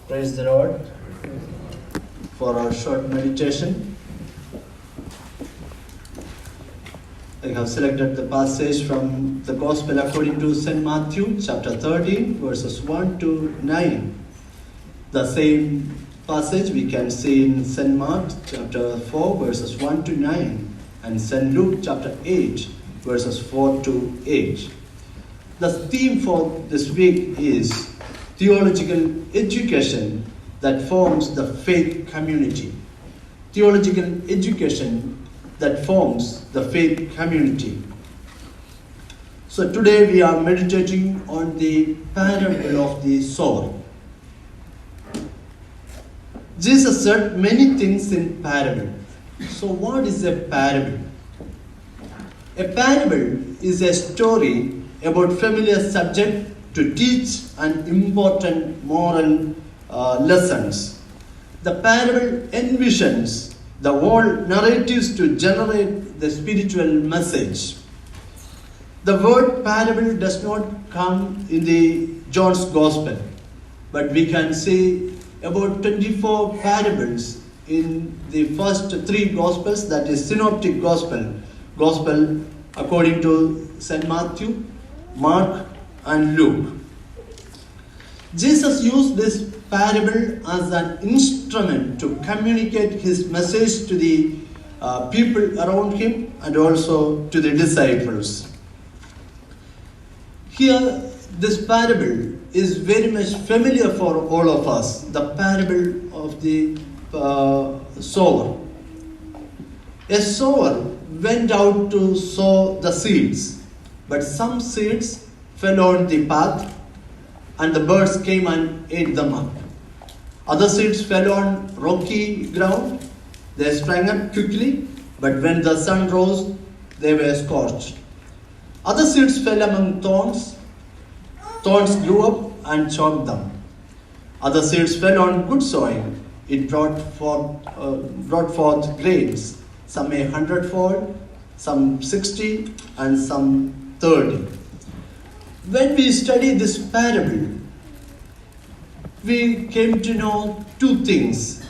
Praise the Lord. For our short meditation, I have selected the passage from the Gospel according to St. Matthew, chapter 13, verses 1 to 9. The same passage we can see in St. Mark, chapter 4, verses 1 to 9, and St. Luke, chapter 8, verses 4 to 8. The theme for this week is theological education that forms the faith community. Theological education that forms the faith community. So today we are meditating on the parable of the sower. Jesus said many things in parable. So what is a parable? A parable is a story about familiar subject to teach an important moral lessons. The parable envisions the whole narratives to generate the spiritual message. The word parable does not come in the John's Gospel, but we can see about 24 parables in the first three Gospels, that is Synoptic Gospel according to St. Matthew, Mark and Luke. Jesus used this parable as an instrument to communicate his message to the people around him and also to the disciples. Here, this parable is very much familiar for all of us, the parable of the sower. A sower went out to sow the seeds, but some seeds fell on the path and the birds came and ate them up. Other seeds fell on rocky ground. They sprang up quickly, but when the sun rose, they were scorched. Other seeds fell among thorns. Thorns grew up and choked them. Other seeds fell on good soil. It brought forth grains, some 100-fold, some 60, and some 30. When we study this parable, we came to know two things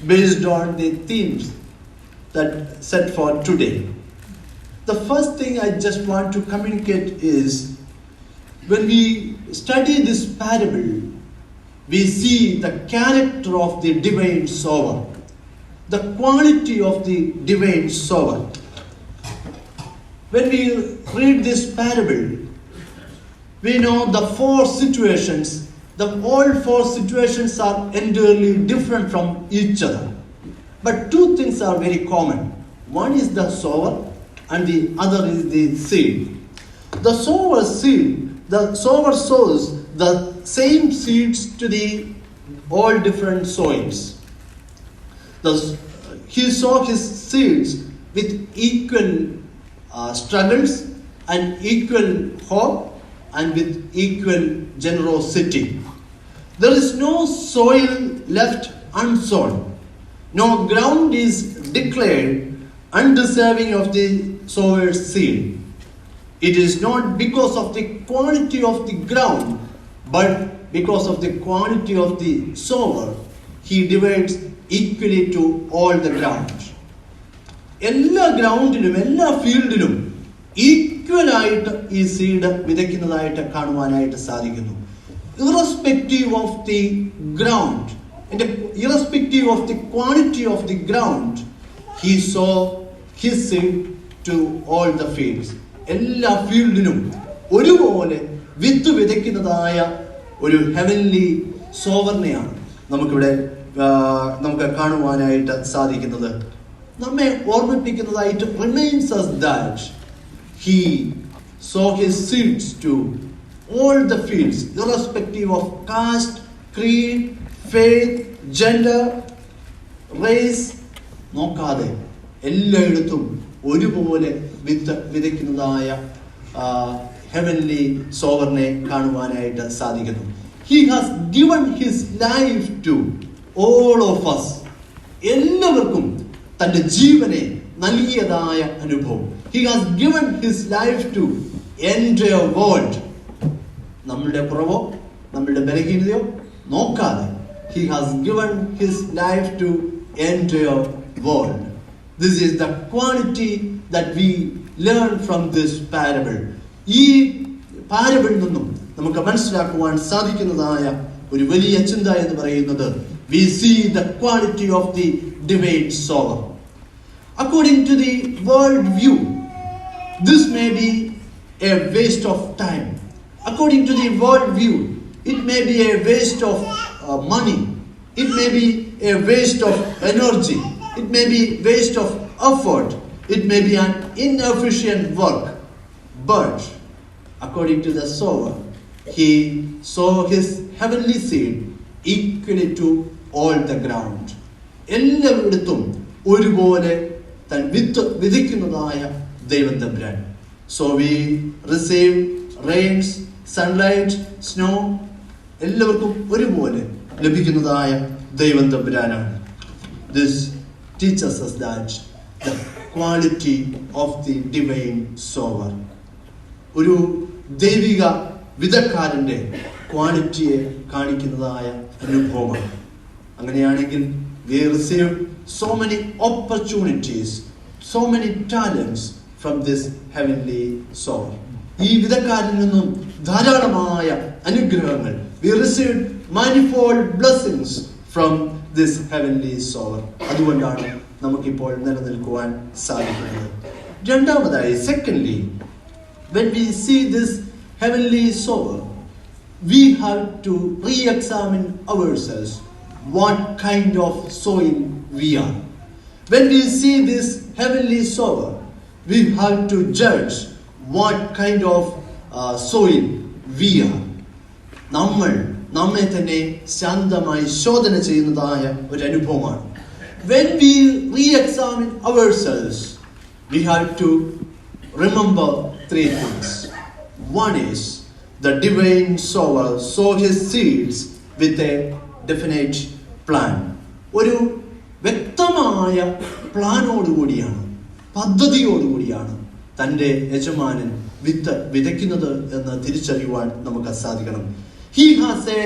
based on the themes that set for today. The first thing I just want to communicate is, when we study this parable, we see the character of the divine sower, the quality of the divine sower. When we read this parable, we know the four situations. All four situations are entirely different from each other. But two things are very common. One is the sower and the other is the seed. The sower sows the same seeds to the all different soils. He sowed his seeds with equal struggles and equal hope and with equal generosity. There is no soil left unsown. No ground is declared undeserving of the sower's seed. It is not because of the quality of the ground, but because of the quality of the sower. He divides equally to all the ground. എല്ലാ ഗ്രൗണ്ടിലും എല്ലാ ഫീൽഡിലും ഈക്വലായിട്ട് ഈ seed വിതയ്ക്കുന്നതായിട്ട് കാണുവാനായിട്ട് സാധിക്കുന്നു. Irrespective of the ground, and irrespective of the quality of the ground, he sowed his seed to all the fields. എല്ലാ ഫീൽഡിലും ഒരുപോലെ വിത്ത് വിതയ്ക്കുന്നതായ ഒരു heavenly സോവറിനെയാണ് നമുക്ക് കാണുവാനായിട്ട് സാധിക്കുന്നത്. നമ്മെ ഓർമ്മിപ്പിക്കുന്നതായിട്ട് remains us that he sowed his seeds to all the fields, irrespective of caste, creed, faith, gender, race, നോക്കാതെ എല്ലായിടത്തും ഒരുപോലെ വിതയ്ക്കുന്നതായ ഹെവൻലി സോവറിനെ കാണുവാനായിട്ട് സാധിക്കുന്നു. He has given his life to all of us. എല്ലാവർക്കും തന്റെ ജീവനെ നൽകിയതായ അനുഭവം. He has given his life to entire world. നമ്മളുടെ കുറവോ നമ്മളുടെ ബലഹീനതയോ നോക്കാതെ He has given his life to entire world. This is the quality that we learn from this parable. ഈ പാരബിളിൽ നിന്നും നമുക്ക് മനസ്സിലാക്കുവാൻ സാധിക്കുന്നതായ ഒരു വലിയ ചിന്ത എന്ന് പറയുന്നത്, we see the quality of the divine sower. According to the world view, this may be a waste of time. According to the world view, it may be a waste of money. It may be a waste of energy. It may be waste of effort. It may be an inefficient work. But according to the sower, he sow his heavenly seed equally to all the ground. എല്ലായിടത്തും ഒരുപോലെ തൻ വിത്ത് വിധിക്കുന്നതായ ദൈവം തമ്പുരാൻ. So we receive rains, sunlight, snow, എല്ലാവർക്കും ഒരുപോലെ ലഭിക്കുന്നതായ ദൈവം തമ്പുരാനാണ്. This teaches us that the quality of the divine sower. ഒരു ദൈവിക വിധക്കാരന്റെ ക്വാളിറ്റിയെ കാണിക്കുന്നതായ അനുഭവമാണ്. അങ്ങനെയാണെങ്കിൽ we receive so many opportunities, so many talents from this heavenly sower. ഈ വിധക്കാരിൽ നിന്നും ധാരാളമായ അനുഗ്രഹങ്ങൾ, we received manifold blessings from this heavenly sower. അതുകൊണ്ടാണ് നമുക്കിപ്പോൾ നിലനിൽക്കുവാൻ സാധിക്കുന്നത്. രണ്ടാമതായി, secondly, when we see this heavenly sower, we have to re-examine ourselves what kind of soil we are. When we see this heavenly sower, we have to judge what kind of soil we are. നമ്മെ തന്നെ ശാന്തമായി ശോധന ചെയ്യുന്നതായ ഒരു അനുഭവമാണ്. When we re-examine ourselves, we have to remember three things. One is, the divine sower sow his seeds with a definite plan. ഒരു വ്യക്തമായ പ്ലാനോടുകൂടിയാണ്, പദ്ധതിയോടുകൂടിയാണ് തൻ്റെ യജമാനൻ വിത്ത് വിതയ്ക്കുന്നത് എന്ന് തിരിച്ചറിയുവാൻ നമുക്ക് സാധിക്കണം. He has a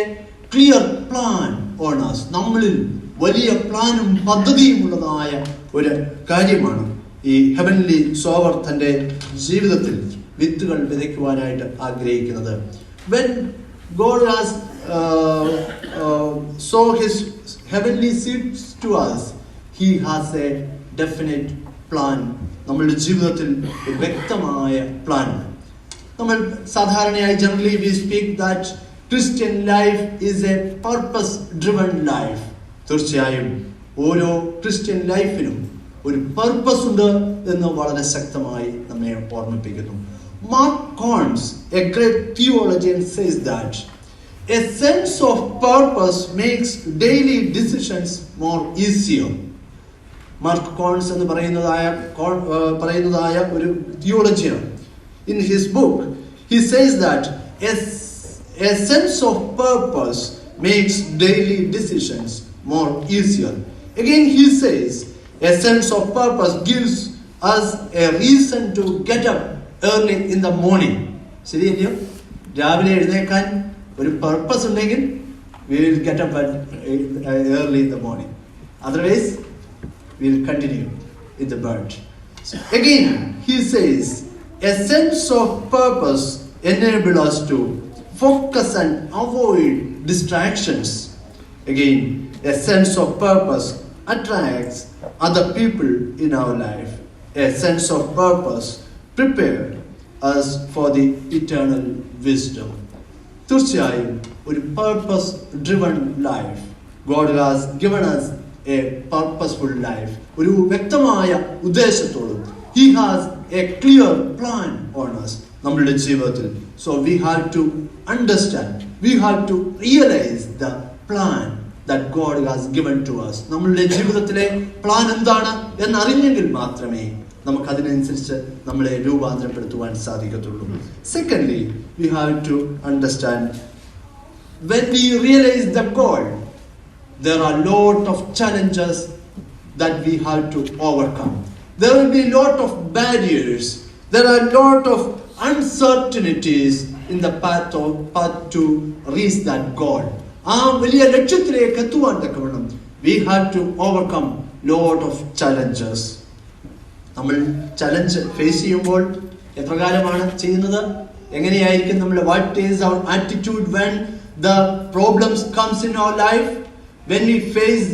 clear plan on us. നമ്മളിൽ വലിയ പ്ലാനും പദ്ധതിയും ഉള്ളതായ ഒരു കാര്യമാണ് ഈ ഹെവൻലി സോവർ തൻ്റെ ജീവിതത്തിൽ വിത്തുകൾ വിതയ്ക്കുവാനായിട്ട് ആഗ്രഹിക്കുന്നത്. When God has sow his heavenly seeds to us, he has a definite plan. നമ്മളുടെ ജീവിതത്തിൽ ഒരു വ്യക്തമായ പ്ലാൻ. നമ്മൾ സാധാരണയായി generally we speak that Christian life is a purpose driven life. തീർച്ചയായും ഓരോ ക്രിസ്ത്യൻ ലൈഫിനും ഒരു പർപ്പസ് ഉണ്ട് എന്ന് വളരെ ശക്തമായി നമ്മെ ഓർമ്മിപ്പിക്കുന്നു. Mark Carnes, a great theologian, says that a sense of purpose makes daily decisions more easier. മാർക്ക് കോൺസ് എന്ന് പറയുന്നതായ ഒരു തിയോളജിയാണ്. In his book, he says that a sense of purpose makes daily decisions more easier. Again, he says a sense of purpose gives us a reason to get up early in the morning. ശരിയല്ലയോ? രാവിലെ എഴുന്നേക്കാൻ ഒരു purpose ഉണ്ടെങ്കിൽ we will get up early in the morning. Otherwise, we will continue in the bed. Again, he says a sense of purpose enables us to focus and avoid distractions. Again, a sense of purpose attracts other people in our life. A sense of purpose prepared us for the eternal wisdom. തീർച്ചയായും ഒരു purpose driven life. God has given us a purposeful life. ഒരു വ്യക്തമായ ഉദ്ദേശത്തോടും He has a clear plan on us. നമ്മളുടെ ജീവിതത്തിൽ. So we have to understand, we have to realize the plan that God has given to us. നമ്മളുടെ ജീവിതത്തിലെ plan എന്താണ് എന്നറിഞ്ഞെങ്കിൽ മാത്രമേ നമുക്ക് അതിനനുസരിച്ച് നമ്മളെ രൂപാന്തരപ്പെടുത്തുവാൻ സാധിക്കത്തുള്ളൂ. Secondly, we have to understand, when we realize the goal, there are a lot of challenges that we have to overcome. There will be a lot of barriers. There are a lot of uncertainties in the path to reach that goal. ആ വലിയ ലക്ഷ്യത്തിലേക്ക് എത്തുവാൻ തക്കവണ്ണം we have to overcome lot of challenges. നമ്മൾ challenge face ചെയ്യുമ്പോൾ എപ്രകാരമാണ് ചെയ്യുന്നത്? എങ്ങനെയായിരിക്കും നമ്മൾ? What is our attitude when the problems comes in our life? When we face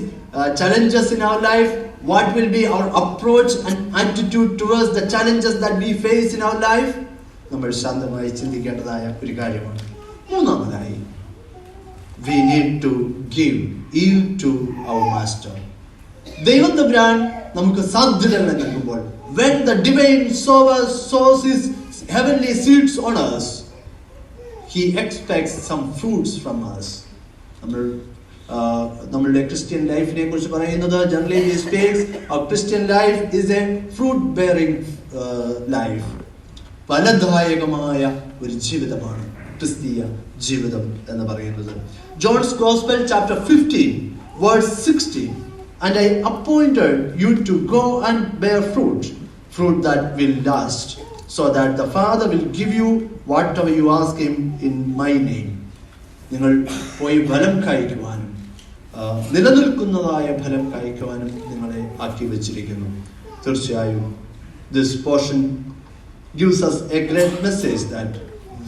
challenges in our life, what will be our approach and attitude towards the challenges that we face in our life? നമ്മൾ ശാന്തമായി ചിന്തിക്കേണ്ടതായ ഒരു കാര്യമാണ്. മൂന്നാമതായി, we need to give yield to our master. ദൈവം തമ്പുരാൻ നമുക്ക് സാധ്യതകൾ നൽകുമ്പോൾ, when the divine sower sows his heavenly seeds on us, he expects some fruits from us. നമ്മളുടെ ക്രിസ്ത്യൻ ലൈഫിനെ കുറിച്ച് പറയുന്നത്, generally he speaks of Christian life is a fruit bearing life. ഫലദായകമായ ഒരു ജീവിതമാണ് ക്രിസ്തീയ ജീവിതം എന്ന് പറയുന്നത്. John's Gospel chapter 15 verse 16, and I appointed you to go and bear fruit that will last, so that the Father will give you whatever you ask him in my name. നിങ്ങൾ പോയി ഫലം കായ്ക്കുവാനും നിലനിൽക്കുന്നതായ ഫലം കായ്ക്കുവാനും നിങ്ങളെ ആക്കി വെച്ചിരിക്കുന്നു. തീർച്ചയായും this portion gives us a great message that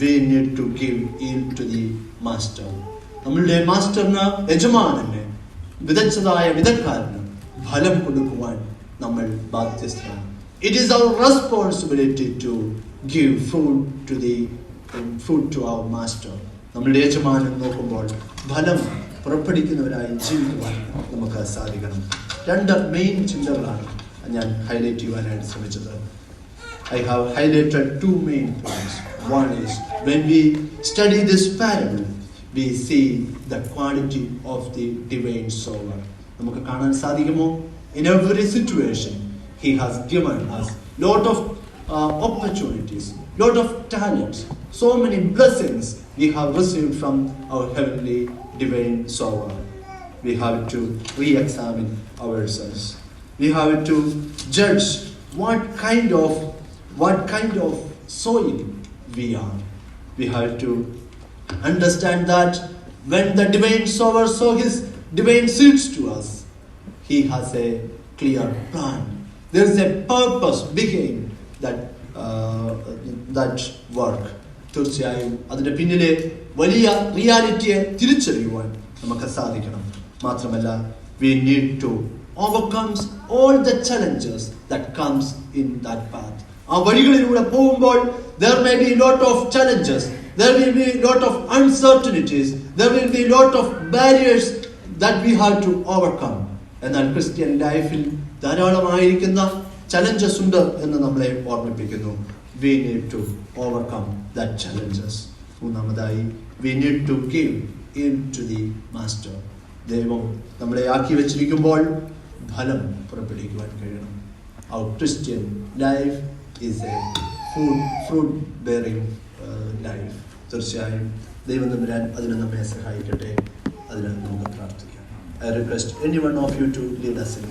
we need to give yield to the master. നമ്മളുടെ മാസ്റ്ററിന്, യജമാനന്, വിതച്ചതായ വിതക്കാരന് ഫലം കൊടുക്കുവാൻ നമ്മൾ ബാധ്യസ്ഥരാണ്. It is our responsibility to give fruit to our master. നമ്മളുടെ യജമാനൻ നോക്കുമ്പോൾ ഫലം പുറപ്പെടുവിക്കുന്നവരായി ജീവിക്കുവാൻ നമുക്ക് സാധിക്കണം. രണ്ട് മെയിൻ ചിന്തകളാണ് ഞാൻ ഹൈലൈറ്റ് ചെയ്യുവാനായിട്ട് ശ്രമിച്ചത്. I have highlighted two main points. One is, when we study this parable, we see the quality of the divine sower. നമുക്ക് കാണാൻ സാധിക്കുമോ? In every situation, he has given us lot of opportunities, lot of talents, so many blessings we have received from our heavenly divine sower. We have to re-examine ourselves. We have to judge what kind of soil we are. We have to understand that when the divine sower sow his divine seeds to us, he has a clear plan. There is a purpose behind that work. തീർച്ചയായും അതിന്റെ പിന്നിലെ വലിയ റിയാലിറ്റിയെ തിരിച്ചറിയുവാൻ നമുക്ക് സാധിക്കണം. മാത്രമല്ല, we need to overcome all the challenges that comes in that path. ആ വഴികളിലൂടെ പോകുമ്പോൾ there may be lot of challenges, there will be lot of uncertainties, there will be lot of barriers that we have to overcome. എന്നാൽ Christian ലൈഫിൽ ധാരാളമായിരിക്കുന്ന challenges ഉണ്ട് എന്ന് നമ്മളെ ഓർമ്മിപ്പിക്കുന്നു. We need to overcome that challenges. മൂന്നാമതായി, we need to give in to the master. ദൈവം നമ്മളെ ആക്കി വെച്ചിരിക്കുമ്പോൾ ഫലം പുറപ്പെടുവിക്കുവാൻ കഴിയണം. Our Christian life is a fruit bearing life. തീർച്ചയായും ദൈവം തമ്പുരാൻ അതിന് നമ്മെ സഹായിക്കട്ടെ. അതിന് നമുക്ക് പ്രാർത്ഥിക്കാം. I request any one of you to lead us in